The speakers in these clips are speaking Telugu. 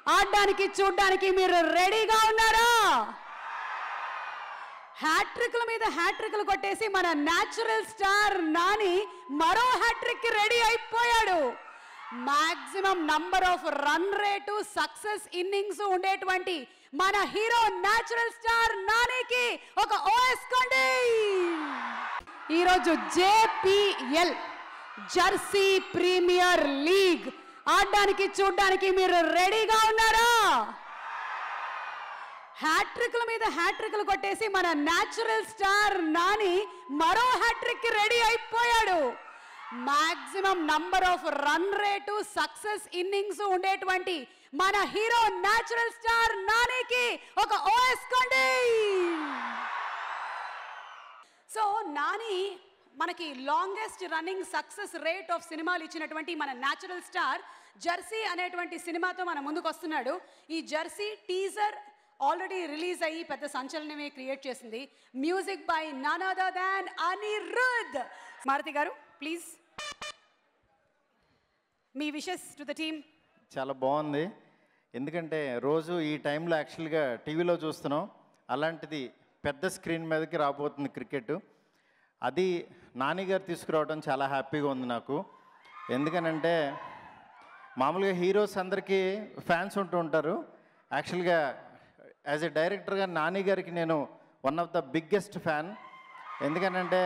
ఆడడానికి చూడడానికి మీరు రెడీగా ఉన్నారా? హ్యాట్రిక్ల మీద హ్యాట్రిక్లు కొట్టేసి మన న్యాచురల్ స్టార్ నాని మరో హ్యాట్రిక్ కి రెడీ అయిపోయాడు. Maximum number of run rate success innings ఉండేటువంటి మన హీరో న్యాచురల్ స్టార్ నానికి ఒక ఓఎస్ కొండి. ఈరోజు జేపీఎల్ జెర్సీ ప్రీమియర్ లీగ్ ఆడడానికి చూడడానికి మీరు రెడీగా ఉన్నారా? హ్యాట్రిక్ల మీద హ్యాట్రిక్లు కొట్టేసి మన న్యాచురల్ స్టార్ నాని మరో హ్యాట్రిక్ కి రెడీ అయిపోయాడు. Maximum number of run rate success innings ఉండేటువంటి మన హీరో న్యాచురల్ స్టార్ నానికి ఒక ఓఎస్ కొండి. సో నాని మనకి longest running success rate of సినిమాలు ఇచ్చినటువంటి మన న్యాచురల్ స్టార్ జెర్సీ అనేటువంటి సినిమాతో మన ముందుకు వస్తున్నాడు. ఈ జెర్సీ టీజర్ ఆల్రెడీ రిలీజ్ అయ్యి పెద్ద సంచలనమే క్రియేట్ చేసింది. Music by none other than Anirudh. Maruthi garu please మీ విషెస్ టు ద టీమ్. చాలా బాగుంది, ఎందుకంటే రోజు ఈ టైంలో యాక్చువల్గా టీవీలో చూస్తున్నాం, అలాంటిది పెద్ద స్క్రీన్ మీదకి రాబోతుంది క్రికెట్. అది నాని గారు తీసుకురావడం చాలా హ్యాపీగా ఉంది నాకు. ఎందుకనంటే మామూలుగా హీరోస్ అందరికీ ఫ్యాన్స్ ఉంటూ ఉంటారు. యాక్చువల్గా యాజ్ ఎ డైరెక్టర్గా నాని గారికి నేను one of the biggest fan. ఎందుకనంటే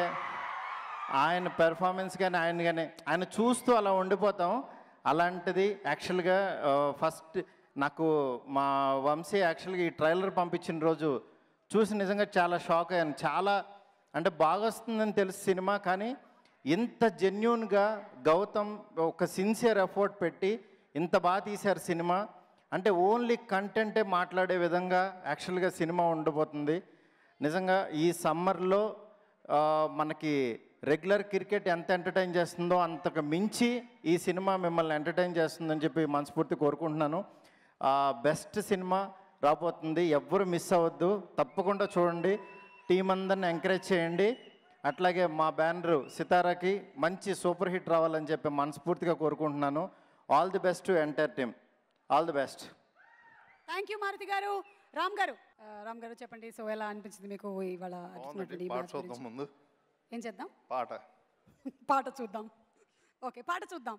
ఆయన పెర్ఫార్మెన్స్ కానీ ఆయన చూస్తూ అలా ఉండిపోతాం. అలాంటిది యాక్చువల్గా ఫస్ట్ నాకు మా వంశీ యాక్చువల్గా ఈ ట్రైలర్ పంపించిన రోజు చూసి నిజంగా చాలా షాక్ అయ్యాను. చాలా అంటే బాగా వస్తుందని తెలుసు సినిమా, కానీ ఇంత జెన్యూన్గా గౌతమ్ ఒక సిన్సియర్ ఎఫర్ట్ పెట్టి ఇంత బాగా తీశారు సినిమా. అంటే ఓన్లీ కంటెంటే మాట్లాడే విధంగా యాక్చువల్గా సినిమా ఉండబోతుంది. నిజంగా ఈ సమ్మర్లో మనకి రెగ్యులర్ క్రికెట్ ఎంత ఎంటర్టైన్ చేస్తుందో అంతకు మించి ఈ సినిమా మిమ్మల్ని ఎంటర్టైన్ చేస్తుందని చెప్పి మనస్ఫూర్తి కోరుకుంటున్నాను. బెస్ట్ సినిమా రాబోతుంది, ఎవ్వరు మిస్ అవ్వద్దు, తప్పకుండా చూడండి. టీం అందరిని ఎంకరేజ్ చేయండి. అట్లాగే మా బ్యానరు సితారాకి మంచి సూపర్ హిట్ రావాలని చెప్పి మనస్ఫూర్తిగా కోరుకుంటున్నాను. All the best to entire team. All the best. Thank you Maruthi garu. Ram గారు చెప్పండి. సో ఎలా అనిపించింది మీకు ఇవాళ? ముందు ఏం చేద్దాం? పాట పాట చూద్దాం. ఓకే, పాట చూద్దాం.